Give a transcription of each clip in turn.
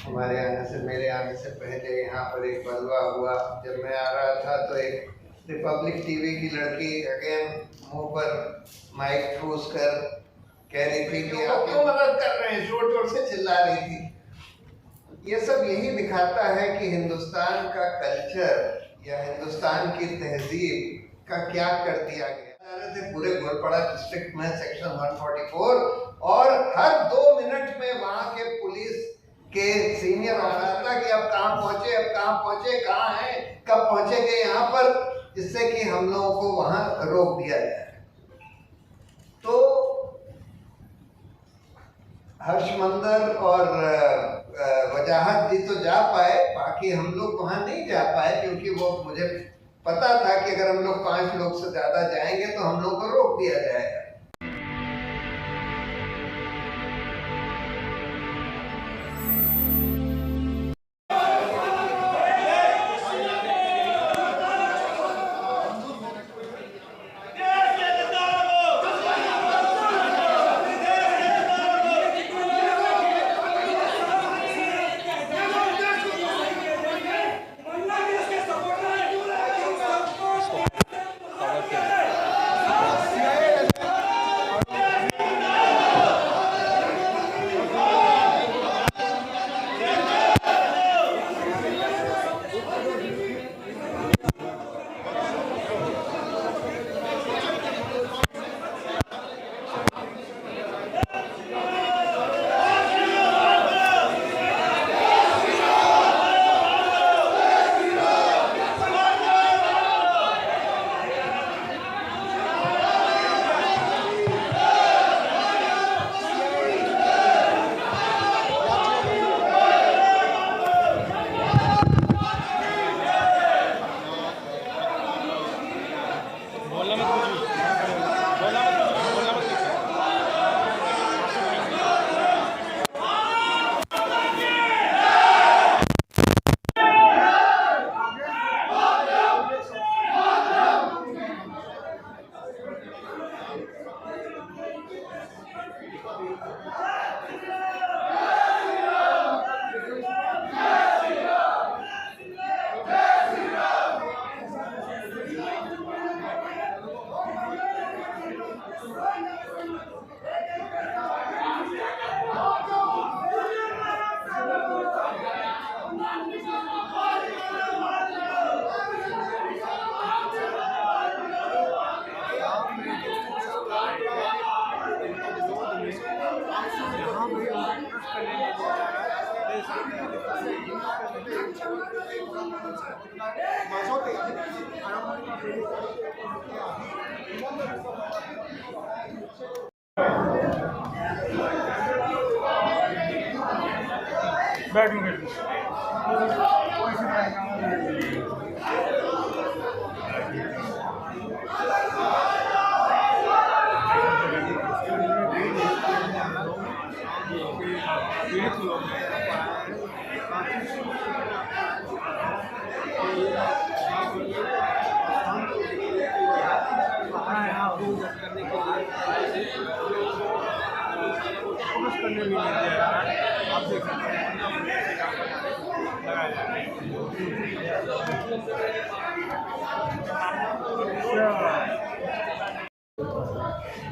हमारे आने से, मेरे आने से पहले यहाँ पर एक बलवा हुआ। जब मैं आ रहा था तो एक रिपब्लिक टीवी की लड़की अगेन मुंह पर माइक ठूस कर कह रही थी कि आप क्यों मदद कर रहे हैं, जोर जोर से चिल्ला रही थी। ये सब यही दिखाता है कि हिंदुस्तान का कल्चर या हिंदुस्तान की तहजीब का क्या कर दिया गया। थे पूरे गोलपाड़ा डिस्ट्रिक्ट में सेक्शन 144 और हर 2 मिनट में वहां के पुलिस के सीनियर ऑफिसर था कि अब कहाँ पहुंचे, अब कहाँ पहुंचे, कहाँ है, कब पहुंचेंगे यहाँ पर, जिससे कि हम लोगों को वहां रोक दिया जाए। तो हर्षमंदर और वजाहत जी तो जा पाए, बाकी हम लोग वहां नहीं जा पाए क्योंकि वो मुझे पता था कि अगर हम लोग 5 लोग से ज्यादा जाएंगे तो हम लोग को रोक दिया जाएगा।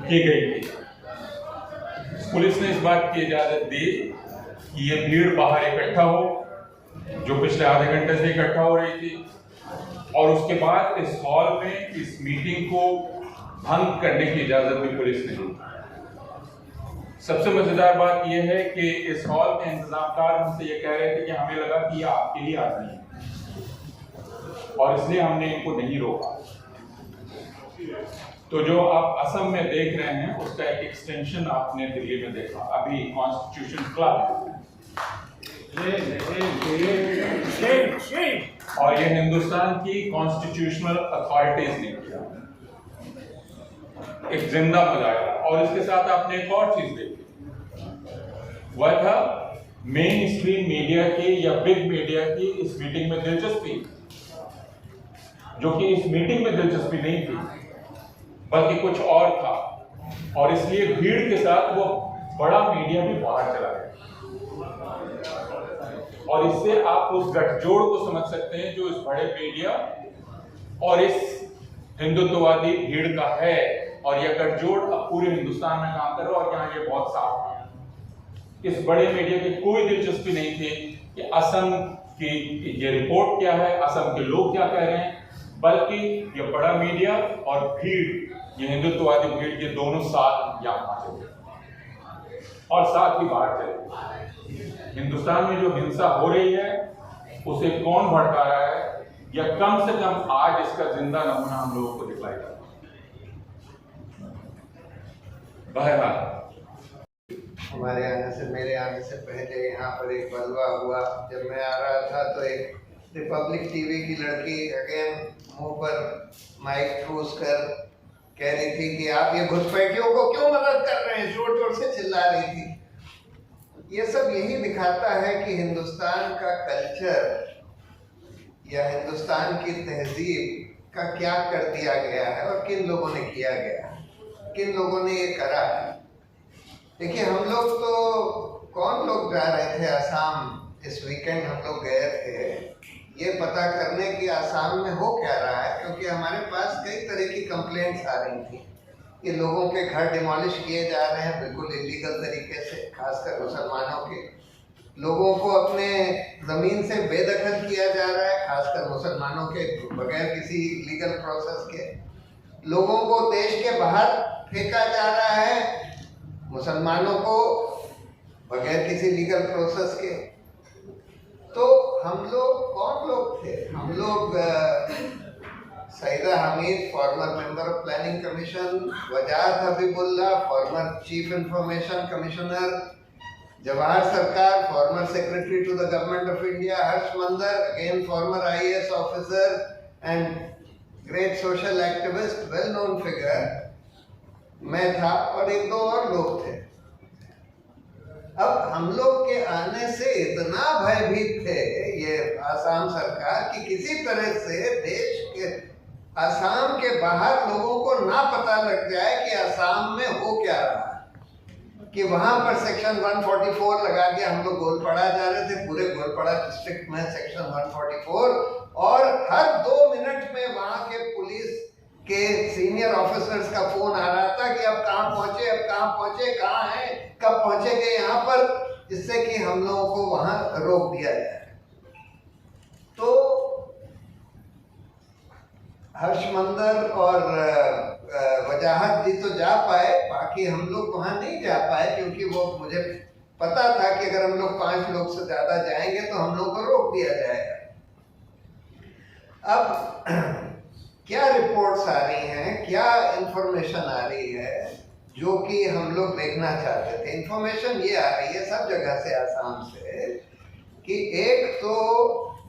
की गई। पुलिस ने इस बात की इजाजत दी कि ये भीड़ बाहर इकट्ठा हो, जो पिछले आधे घंटे से इकट्ठा हो रही थी, और उसके बाद इस हॉल में इस मीटिंग को भंग करने की इजाजत भी पुलिस ने दी। सबसे मजेदार बात यह है कि इस हॉल में इंतजामकार हमसे ये कह रहे थे कि हमें लगा कि ये आपके लिए आ रही है और इसलिए हमने इनको नहीं रोका। तो जो आप असम में देख रहे हैं उसका एक एक्सटेंशन आपने दिल्ली में देखा। अभी कॉन्स्टिट्यूशन क्लब और ये हिंदुस्तान की कॉन्स्टिट्यूशनल अथॉरिटीज ने किया, एक जिंदा मुजाहिरा। और इसके साथ आपने एक और चीज देखी, वह था मेन स्ट्रीम मीडिया की या बिग मीडिया की इस मीटिंग में दिलचस्पी, जो कि इस मीटिंग में दिलचस्पी नहीं थी बल्कि कुछ और था, और इसलिए भीड़ के साथ वो बड़ा मीडिया भी बाहर चला गया। और इससे आप उस गठजोड़ को समझ सकते हैं जो इस बड़े मीडिया और इस हिंदुत्ववादी भीड़ का है। और यह गठजोड़ अब पूरे हिंदुस्तान में काम कर रहा है और यहाँ ये बहुत साफ है। इस बड़े मीडिया की कोई दिलचस्पी नहीं थी कि असम की ये रिपोर्ट क्या है, असम के लोग क्या कह रहे हैं, बल्कि ये बड़ा मीडिया और भीड़, ये हिंदुत्ववादी भीड़, ये दोनों साथ यहाँ पहुंचे और साथ ही बाहर चले। हिंदुस्तान में जो हिंसा हो रही है उसे कौन भड़का रहा है, या कम से कम आज इसका जिंदा नमूना हम लोगों को दिखलाई देता है। बहरहाल हमारे आने से, मेरे आने से पहले यहाँ पर एक बलवा हुआ। जब मैं आ रहा था तो एक रिपब्लिक टीवी की लड़की अगेन मुंह पर माइक ठूस कर कह रही थी कि आप ये घुसपैठियों को क्यों मदद कर रहे हैं, जोर जोर से चिल्ला रही थी। ये सब यही दिखाता है कि हिंदुस्तान का कल्चर या हिंदुस्तान की तहजीब का क्या कर दिया गया है और किन लोगों ने किया गया है, किन लोगों ने ये करा है। देखिए, हम लोग तो कौन लोग जा रहे थे आसाम इस वीकेंड, हम लोग गए थे ये पता करने की आसाम में हो क्या रहा है, क्योंकि हमारे पास कई तरह की कंप्लेंट्स आ रही थी कि लोगों के घर डिमोलिश किए जा रहे हैं बिल्कुल इलीगल तरीके से, खासकर मुसलमानों के। लोगों को अपने ज़मीन से बेदखल किया जा रहा है, खासकर मुसलमानों के, बगैर किसी लीगल प्रोसेस के। लोगों को देश के बाहर फेंका जा रहा है, मुसलमानों को बगैर किसी लीगल प्रोसेस के। तो हम लोग कौन लोग थे? हम लोग Saeeda Hameed, former member of planning commission, Wajahat Habibullah, former chief information commissioner, Jawhar Sircar, former secretary to the government of India, Harsh Mander, again former IAS officer and great social activist, well known figure, मैं था और एक दो और लोग थे। अब हम लोग के आने से इतना भयभीत थे ये आसाम सरकार कि किसी तरह से देश के, आसाम के बाहर लोगों को ना पता लग जाए कि आसाम में हो क्या रहा है, कि वहां पर सेक्शन 144 लगा के हम लोग गोलपाड़ा जा रहे थे, पूरे गोलपाड़ा डिस्ट्रिक्ट में सेक्शन 144, और हर 2 मिनट में वहां के पुलिस के सीनियर ऑफिसर्स का फोन आ रहा था कि अब कहाँ पहुंचे, अब कहाँ पहुंचे, कहाँ हैं, कब पहुंचेंगे यहाँ पर, जिससे कि हम लोगों को वहां रोक दिया जाए। तो हर्ष मंदर और वजाहत जी तो जा पाए, बाकी हम लोग वहां नहीं जा पाए, क्योंकि वो मुझे पता था कि अगर हम लोग 5 लोग से ज्यादा जाएंगे तो हम लोग को रोक दिया जाएगा। अब क्या रिपोर्ट्स आ रही हैं, क्या इंफॉर्मेशन आ रही है जो कि हम लोग देखना चाहते थे। इंफॉर्मेशन ये आ रही है सब जगह से, आसाम से, कि एक तो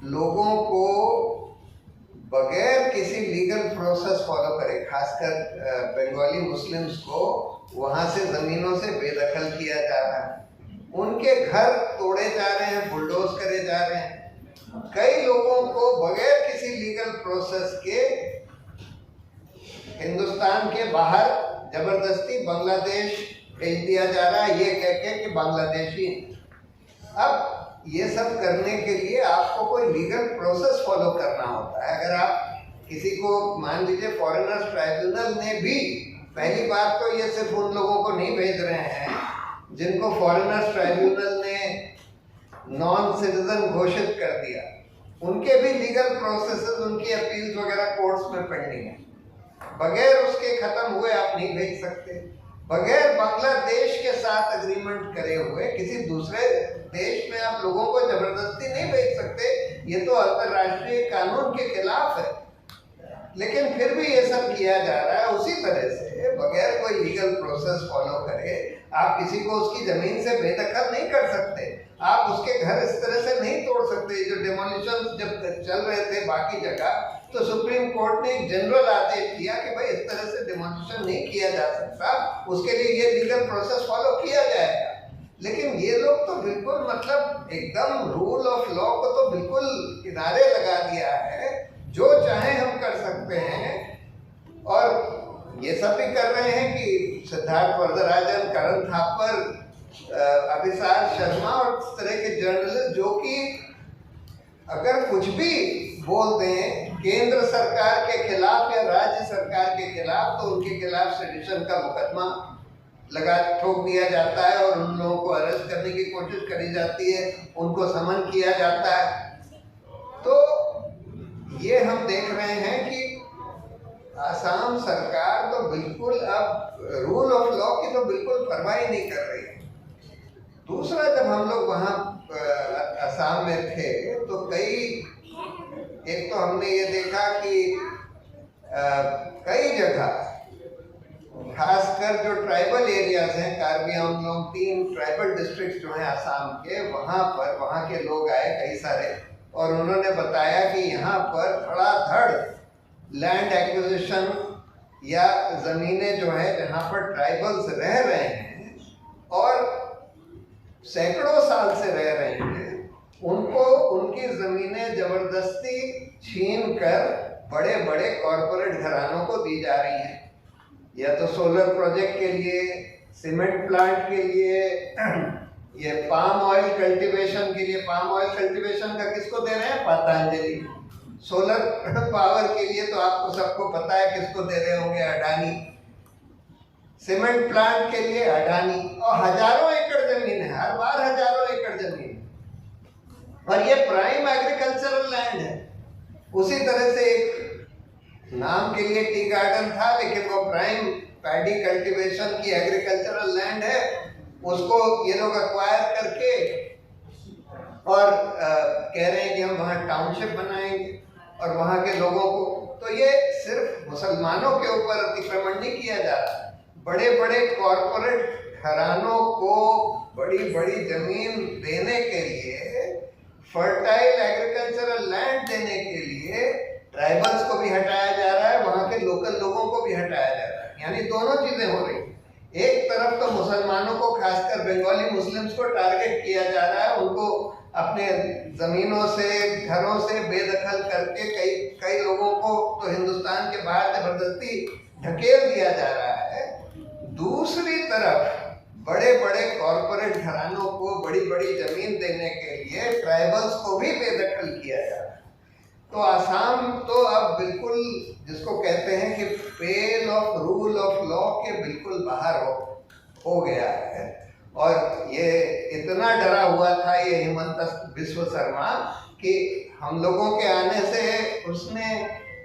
लोगों को बगैर किसी लीगल प्रोसेस फॉलो करे, खासकर बंगाली मुस्लिम्स को वहां से जमीनों से बेदखल किया जा रहा है, उनके घर तोड़े जा रहे हैं, बुलडोज करे जा रहे हैं। कई लोगों को बगैर किसी लीगल प्रोसेस के हिंदुस्तान के बाहर जबरदस्ती बांग्लादेश भेज दिया जा रहा है, ये कह के कि बांग्लादेशी। अब ये सब करने के लिए आपको कोई लीगल प्रोसेस फॉलो करना होता है। अगर आप किसी को, मान लीजिए फॉरेनर्स ट्राइब्यूनल ने भी, पहली बात तो ये सिर्फ उन लोगों को नहीं भेज रहे हैं जिनको फॉरेनर्स ट्राइब्यूनल ने नॉन सिटीजन घोषित कर दिया, उनके भी लीगल प्रोसेसेस, उनकी अपील्स वगैरह कोर्ट्स में पेंडिंग है। बगैर उसके खत्म हुए आप नहीं भेज सकते। बगैर बांग्लादेश के साथ एग्रीमेंट करे हुए किसी दूसरे देश में आप लोगों को जबरदस्ती नहीं भेज सकते, ये तो अंतर्राष्ट्रीय कानून के खिलाफ है। लेकिन फिर भी ये सब किया जा रहा है। उसी तरह से बगैर कोई लीगल प्रोसेस फॉलो करे आप किसी को उसकी जमीन से बेदखल नहीं कर सकते, आप उसके घर इस तरह से नहीं तोड़ सकते। जो डिमोलिशन जब चल रहे थे बाकी जगह, तो सुप्रीम कोर्ट ने एक जनरल आदेश दिया कि भाई इस तरह से डिमोलिशन नहीं किया जा सकता, उसके लिए ये लीगल प्रोसेस फॉलो किया जाएगा। लेकिन ये लोग तो बिल्कुल मतलब एकदम रूल ऑफ लॉ को तो बिल्कुल किनारे लगा दिया है, जो चाहे हम कर सकते हैं। और ये सब भी कर रहे हैं कि सिद्धार्थ वरदराजन, करण थापर, अभिसार शर्मा और इस तरह के जर्नलिस्ट जो कि अगर कुछ भी बोल दें केंद्र सरकार के खिलाफ या राज्य सरकार के खिलाफ, तो उनके खिलाफ सेडिशन का मुकदमा लगा ठोक दिया जाता है और उन लोगों को अरेस्ट करने की कोशिश करी जाती है, उनको समन किया जाता है। तो ये हम देख रहे हैं कि आसाम सरकार तो बिल्कुल अब रूल ऑफ लॉ की तो बिल्कुल परवाह ही नहीं कर रही है। दूसरा, जब हम लोग वहाँ असम में थे तो एक तो हमने ये देखा कि कई जगह, खासकर जो ट्राइबल एरियाज हैं, कार्बी आंगलोंग, 3 ट्राइबल डिस्ट्रिक्ट जो हैं आसाम के, वहाँ के लोग आए कई सारे, और उन्होंने बताया कि यहाँ पर धड़ाधड़ लैंड एक्विजिशन या ज़मीनें जो है जहाँ पर ट्राइबल्स रह रहे हैं और सैकड़ों साल से रह रहे हैं, उनको उनकी ज़मीनें ज़बरदस्ती छीन कर बड़े बड़े कॉरपोरेट घरानों को दी जा रही हैं, या तो सोलर प्रोजेक्ट के लिए, सीमेंट प्लांट के लिए, ये पाम ऑयल कल्टीवेशन के लिए। पाम ऑयल कल्टीवेशन का किसको दे रहे हैं? पतंजलि। सोलर पावर के लिए तो आपको सबको पता है किसको दे रहे होंगे? अडानी। सीमेंट प्लांट के लिए अडानी, और हजारों एकड़ जमीन है, हर बार हजारों एकड़ जमीन, और ये प्राइम एग्रीकल्चरल लैंड है। उसी तरह से एक नाम के लिए टी गार्डन था, लेकिन वो प्राइम पैडी कल्टीवेशन की एग्रीकल्चरल लैंड है, उसको ये लोग अक्वायर करके और कह रहे हैं कि हम वहाँ टाउनशिप बनाएंगे और वहाँ के लोगों को, तो ये सिर्फ मुसलमानों के ऊपर अतिक्रमण नहीं किया जा रहा, बड़े बड़े कॉरपोरेट घरानों को बड़ी बड़ी जमीन देने के लिए, फर्टाइल एग्रीकल्चरल लैंड देने के लिए ट्राइबल्स को भी हटाया जा रहा है, वहाँ के लोकल लोगों को भी हटाया जा रहा है। यानी दोनों चीजें हो रही हैं। एक तरफ तो मुसलमानों को, खासकर बंगाली मुस्लिम्स को टारगेट किया जा रहा है, उनको अपने जमीनों से, घरों से बेदखल करके कई लोगों को तो हिंदुस्तान के बाहर जबरदस्ती ढकेल दिया जा रहा है। दूसरी तरफ बड़े बड़े कॉरपोरेट घरानों को बड़ी बड़ी जमीन देने के लिए ट्राइबल्स को भी बेदखल किया जा रहा है। तो आसाम तो अब बिल्कुल, जिसको कहते हैं कि पेल ऑफ रूल ऑफ लॉ के बिल्कुल बाहर हो गया है। और ये इतना डरा हुआ था ये हिमंत बिस्व शर्मा कि हम लोगों के आने से उसने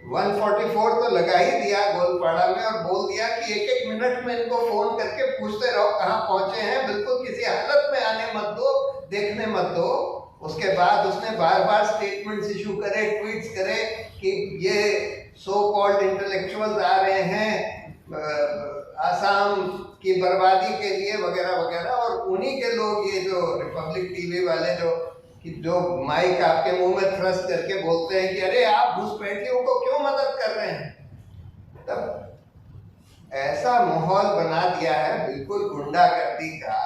144 तो लगा ही दिया गोलपाड़ा में, और बोल दिया कि एक एक मिनट में इनको फोन करके पूछते रहो कहाँ पहुंचे हैं, बिल्कुल किसी हालत में आने मत दो, देखने मत दो। उसके बाद उसने बार बार स्टेटमेंट्स इशू करे, ट्वीट्स करे कि ये सो कॉल्ड इंटेलेक्चुअल्स आ रहे हैं आसाम की बर्बादी के लिए, वगैरह वगैरह। और उन्हीं के लोग, ये जो रिपब्लिक टीवी वाले जो माइक आपके मुंह में थ्रस्ट करके बोलते हैं कि अरे आप घुसपैठियों को क्यों मदद कर रहे हैं, तब ऐसा माहौल बना दिया है बिल्कुल गुंडागर्दी का।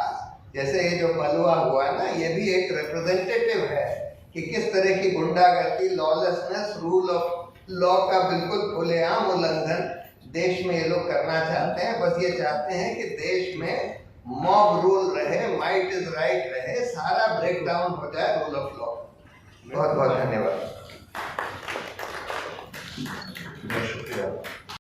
जैसे ये जो बलुआ हुआ ना, ये भी एक रिप्रेजेंटेटिव है कि किस तरह की गुंडागर्दी, लॉलेसनेस, रूल ऑफ लॉ का बिल्कुल खुलेआम उल्लंघन देश में ये लोग करना चाहते हैं। बस ये चाहते हैं कि देश में मॉब रूल रहे, माइट इज राइट रहे, सारा ब्रेक डाउन हो जाए रूल ऑफ लॉ। बहुत बहुत धन्यवाद।